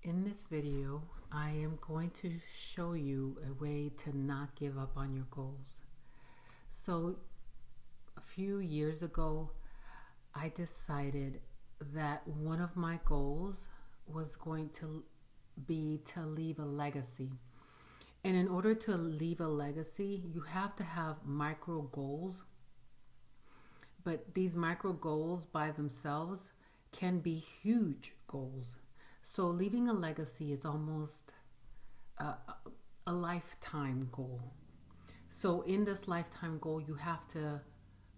In this video, I am going to show you a way to not give up on your goals. So, a few years ago, I decided that one of my goals was going to be to leave a legacy. And in order to leave a legacy, you have to have micro goals. But these micro goals by themselves can be huge goals. So leaving a legacy is almost a, a lifetime goal. So in this lifetime goal, you have to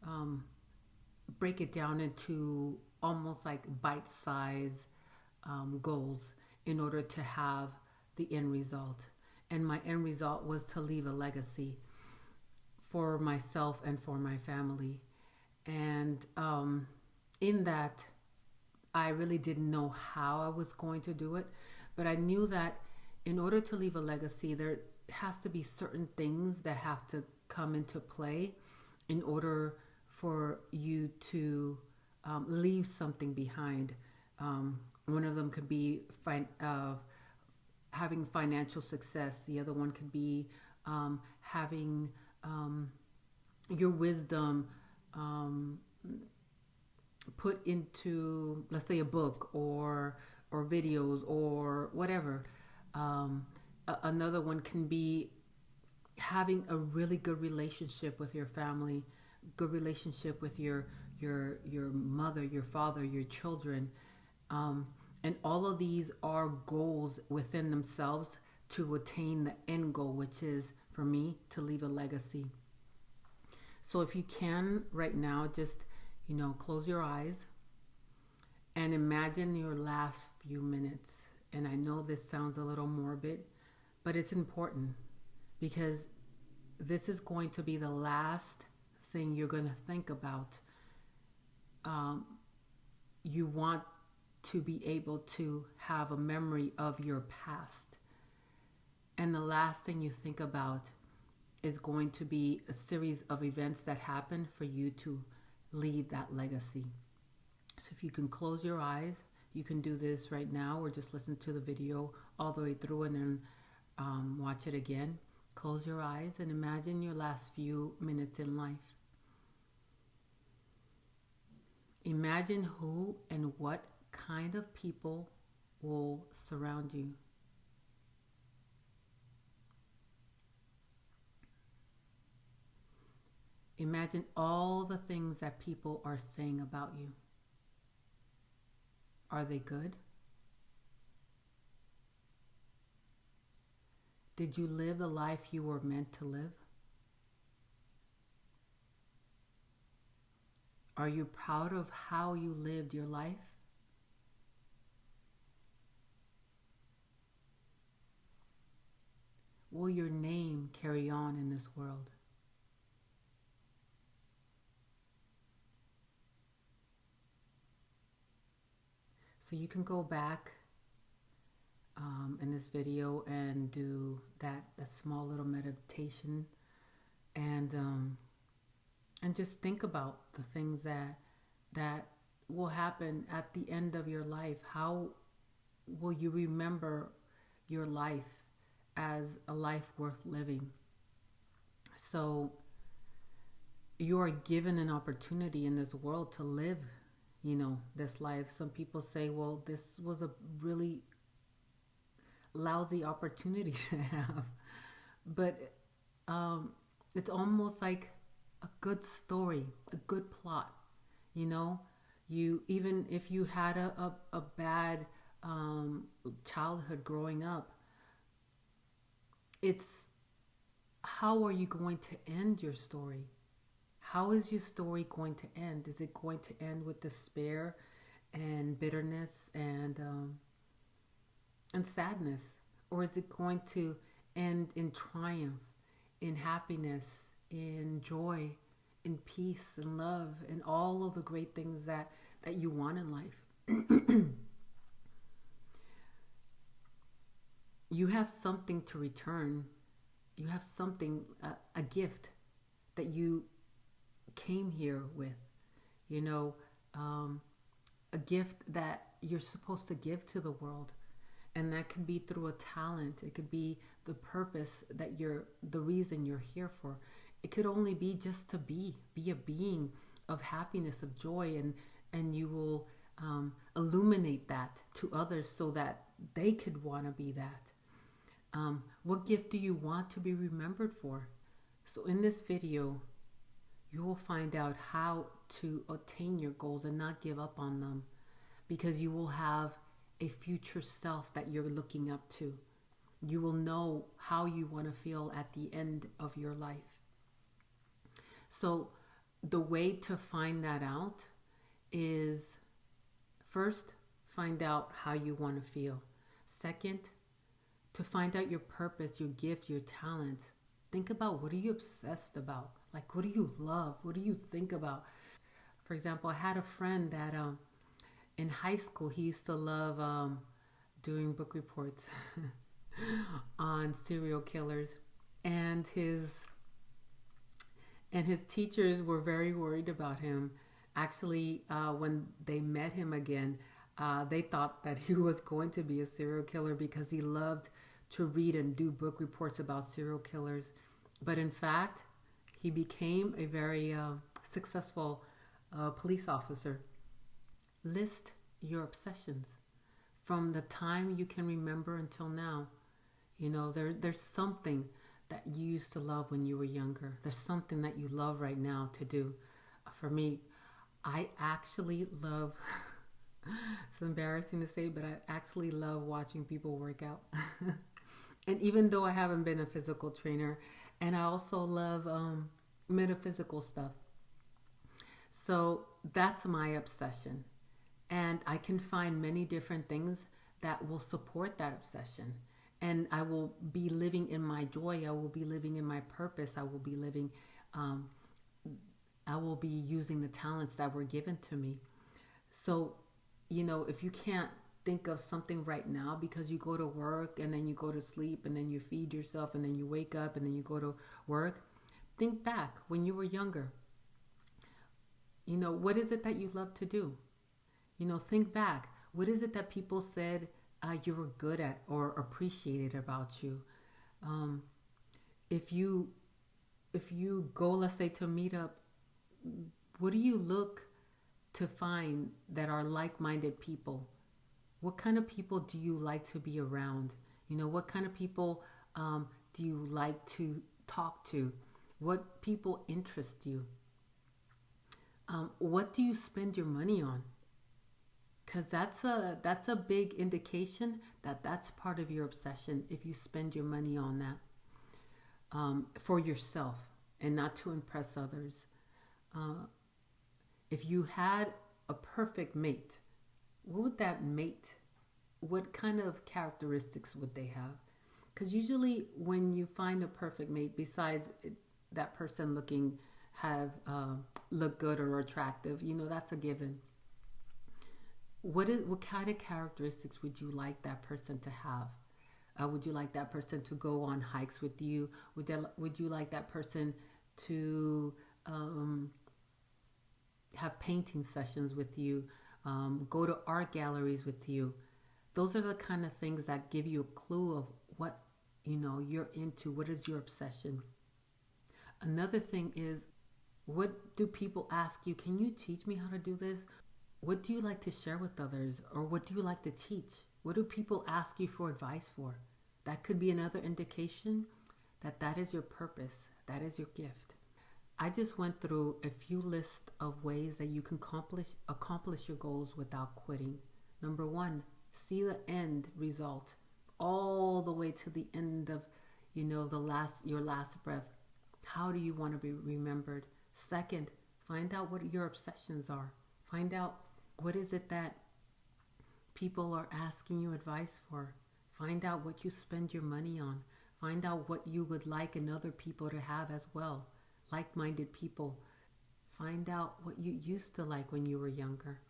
um, break it down into almost like bite-sized goals in order to have the end result. And my end result was to leave a legacy for myself and for my family. And in that, I really didn't know how I was going to do it, but I knew that in order to leave a legacy, there has to be certain things that have to come into play in order for you to leave something behind. One of them could be having financial success. The other one could be having your wisdom put into, let's say, a book or videos or whatever. Another one can be having a really good relationship with your family, good relationship with your mother, your father, your children, and all of these are goals within themselves to attain the end goal, which is for me to leave a legacy. So if you can right now, just close your eyes and imagine your last few minutes. And I know this sounds a little morbid, but it's important because this is going to be the last thing you're going to think about. You want to be able to have a memory of your past. And the last thing you think about is going to be a series of events that happen for you to leave that legacy. So if you can close your eyes, you can do this right now or just listen to the video all the way through and then watch it again. Close your eyes and imagine your last few minutes in life. Imagine who and what kind of people will surround you. Imagine all the things that people are saying about you. Are they good? Did you live the life you were meant to live? Are you proud of how you lived your life? Will your name carry on in this world? So you can go back in this video and do that small little meditation and just think about the things that will happen at the end of your life. How will you remember your life as a life worth living? So you are given an opportunity in this world to live this life. Some people say, well, this was a really lousy opportunity to have. But it's almost like a good story, a good plot. You, even if you had a bad childhood growing up, it's how are you going to end your story? How is your story going to end? Is it going to end with despair and bitterness and sadness? Or is it going to end in triumph, in happiness, in joy, in peace and love, and all of the great things that you want in life? You have something to return. You have something, a gift that you came here with, a gift that you're supposed to give to the world. And that could be through a talent. It could be the purpose that the reason you're here for. It could only be just to be a being of happiness, of joy, and you will illuminate that to others so that they could want to be that. What gift do you want to be remembered for? So in this video, you will find out how to attain your goals and not give up on them, because you will have a future self that you're looking up to. You will know how you want to feel at the end of your life. So the way to find that out is, first, find out how you want to feel. Second, to find out your purpose, your gift, your talent. Think about, what are you obsessed about? Like, what do you love? What do you think about? For example, I had a friend that in high school, he used to love doing book reports on serial killers. And his teachers were very worried about him. Actually, when they met him again, they thought that he was going to be a serial killer because he loved to read and do book reports about serial killers. But in fact, he became a very successful police officer. List your obsessions from the time you can remember until now. You know, there's something that you used to love when you were younger. There's something that you love right now to do. For me, I actually love, it's embarrassing to say, but I actually love watching people work out. And even though I haven't been a physical trainer, and I also love metaphysical stuff. So that's my obsession. And I can find many different things that will support that obsession. And I will be living in my joy. I will be living in my purpose. I will be living, I will be using the talents that were given to me. So, you know, if you can't think of something right now because you go to work and then you go to sleep and then you feed yourself and then you wake up and then you go to work, think back when you were younger. You know, what is it that you love to do? You know, think back. What is it that people said you were good at or appreciated about you? If you go, let's say, to meet up, what do you look to find that are like-minded people? What kind of people do you like to be around? You know, what kind of people do you like to talk to? What people interest you? What do you spend your money on? Because that's a big indication that that's part of your obsession, if you spend your money on that for yourself and not to impress others. If you had a perfect mate, what would that mate, what kind of characteristics would they have? Because usually when you find a perfect mate, besides that person look good or attractive, you know, that's a given. What kind of characteristics would you like that person to have? Would you like that person to go on hikes with you? Would you like that person to have painting sessions with you? Go to art galleries with you? Those are the kind of things that give you a clue of what, you know, you're into. What is your obsession? Another thing is, what do people ask you? Can you teach me how to do this? What do you like to share with others? Or what do you like to teach? What do people ask you for advice for? That could be another indication that that is your purpose. That is your gift. I just went through a few lists of ways that you can accomplish your goals without quitting. Number one, see the end result all the way to the end of, you know, your last breath. How do you want to be remembered? Second, find out what your obsessions are. Find out what is it that people are asking you advice for. Find out what you spend your money on. Find out what you would like another people to have as well. Like-minded people. Find out what you used to like when you were younger.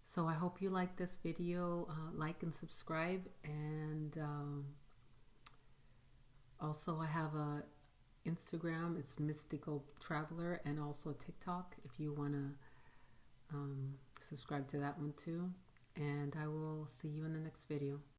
So I hope you like this video. Like and subscribe. And also I have a Instagram. It's Mystical Traveler, and also TikTok if you want to subscribe to that one too. And I will see you in the next video.